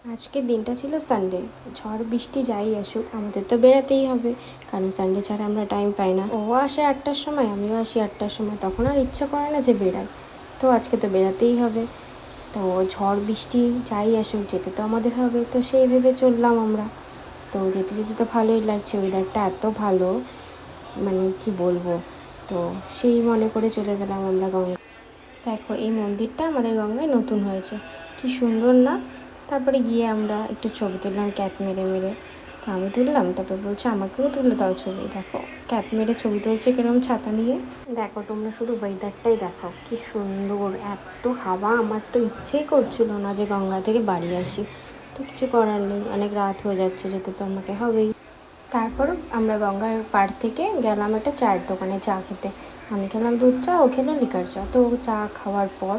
আজকের দিনটা ছিল সানডে। ঝড় বৃষ্টি যাই আসুক আমাদের তো বেরাতেই হবে, কারণ সানডে ছাড়া আমরা টাইম পাই না। ও আসে 8টার সময়, আমিও আসি 8টার সময়, তখন আর ইচ্ছা করে না যে বেরাই। তো আজকে তো বেরাতেই হবে। তো ঝড় বৃষ্টি যাই আসুক যেতে তো আমাদের হবে, তো সেই ভেবে চললাম আমরা। তো যেতে যেতে তো ভালোই লাগছে, ওয়েদারটা এত ভালো, মানে কি বলবো। তো সেই মনে করে চলে গেলাম আমরা গঙ্গা। দেখো এই মন্দিরটা আমাদের গঙ্গায় নতুন হয়েছে, কি সুন্দর না। তারপরে গিয়ে আমরা একটু ছবি তুললাম ক্যাপ মেরে মেরে। তো আমি তুললাম, তারপর বলছে আমাকেও তুলে দাও ছবি। দেখো ক্যাপ মেরে ছবি তুলছে কিরকম ছাতা নিয়ে। দেখো তোমরা শুধু ওয়েদারটাই দেখো কি সুন্দর, এত হাওয়া। আমার তো ইচ্ছেই করছিল না যে গঙ্গা থেকে বাড়ি আসি, তো কিছু করার নেই, অনেক রাত হয়ে যাচ্ছে, যেতে তো আমাকে হবেই। তারপর আমরা গঙ্গার পাড় থেকে গেলাম একটা চায়ের দোকানে চা খেতে। আমি খেলাম দুধ চা, ও খেলো লিকার চা। তো চা খাওয়ার পর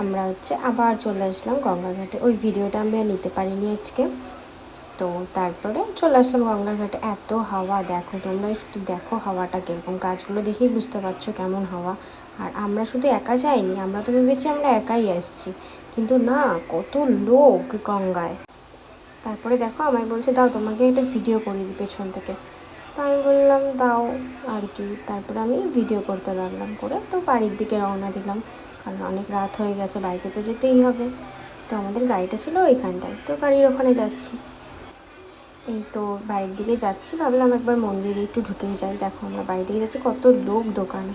আমরা আবার চলে আসলাম গঙ্গার ঘাটে। ওই ভিডিওটা আমি আর নিতে পারিনি আজকে। তো তারপরে চলে আসলাম গঙ্গার ঘাটে। এত হাওয়া, দেখো তোমরা শুধু দেখো হাওয়াটা কীরকম, গাছগুলো দেখেই বুঝতে পারছো কেমন হাওয়া। আর আমরা শুধু একা যাইনি, আমরা তো ভেবেছি আমরা একাই আসছি, কিন্তু না, কত লোক গঙ্গায়। তারপরে দেখো আমায় বলছে দাও তোমাকে একটা ভিডিও করে দিই পেছন থেকে। তো আমি বললাম দাও আর কি। তারপরে আমি ভিডিও করতে লাগলাম, করে তো বাড়ির দিকে রওনা দিলাম, কারণ অনেক রাত হয়ে গেছে, বাড়িতে তো যেতেই হবে। তো আমাদের গাড়িটা ছিল ওইখানটায়, তো গাড়ির ওখানে যাচ্ছি। এই তো বাড়ির দিকে যাচ্ছি, ভাবলাম একবার মন্দিরে একটু ঢুকেই যাই। দেখো আমরা বাড়ি দিকে যাচ্ছি, কত লোক দোকানে।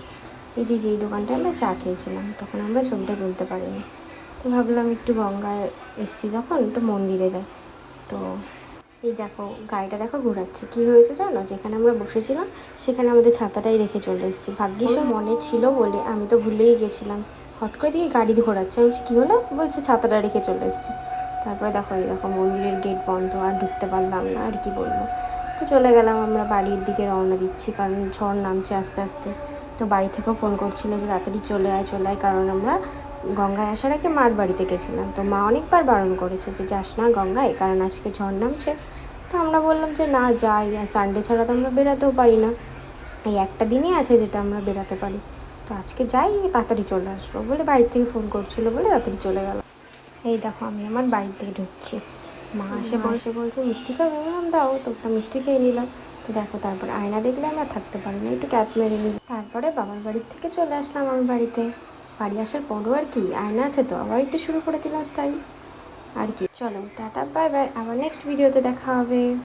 এই যে যেই দোকানটায় আমরা চা খেয়েছিলাম, তখন আমরা ছবিটা তুলতে পারিনি। তো ভাবলাম একটু গঙ্গায় এসছি যখন, একটু মন্দিরে যাই। তো এই দেখো গাড়িটা দেখো ঘোরাচ্ছে, কী হয়েছে জানো, যেখানে আমরা বসেছিলাম সেখানে আমাদের ছাতাটাই রেখে চলে এসেছি। ভাগ্যিস মনে ছিল বলে, আমি তো ভুলেই গেছিলাম। হট করে দিয়ে গাড়ি ঘোরাচ্ছে, আমি বলছি কী হলো, বলছে ছাতাটা রেখে চলে এসেছি। তারপরে দেখো এই দেখো মন্দিরের গেট বন্ধ, আর ঢুকতে পারলাম না, আর কি বলবো। তো চলে গেলাম আমরা বাড়ির দিকে রওনা দিচ্ছি, কারণ ঝড় নামছে আস্তে আস্তে। তো বাড়ি থেকেও ফোন করছিলো যে তাড়াতাড়ি চলে আয় চলে আয়, কারণ আমরা গঙ্গায় আসার আগে মার বাড়িতে গেছিলাম। তো মা অনেকবার বারণ করেছে যে যাস না গঙ্গায়, কারণ আজকে ঝড় নামছে। তো আমরা বললাম যে না যাই, আর সানডে ছাড়া তো আমরা বেরাতেও পারি না, এই একটা দিনই আছে যেটা আমরা বেরাতে পারি। তো আজকে যাই, তাড়াতাড়ি চলে আসবো বলে বাড়ির থেকে ফোন করছিলো বলে তাড়াতাড়ি চলে গেল। এই দেখো আমি আমার বাড়ির থেকে ঢুকছি, মা বলছে মিষ্টি খাবে, বললাম দাও, তো একটা মিষ্টি খেয়ে নিলাম। তো দেখো তারপর আয়না দেখলে আমরা থাকতে পারি না, একটু ক্যাপ মেরে নিই। তারপরে বাবার বাড়ির থেকে চলে আসলাম আমার বাড়িতে। বাড়ি আসার পরও আর কি, আয়না আছে তো আবার একটু শুরু করে দিলাম স্টাইল। আর কি, চলো টাটা বাই বাই, আবার নেক্সট ভিডিওতে দেখা হবে।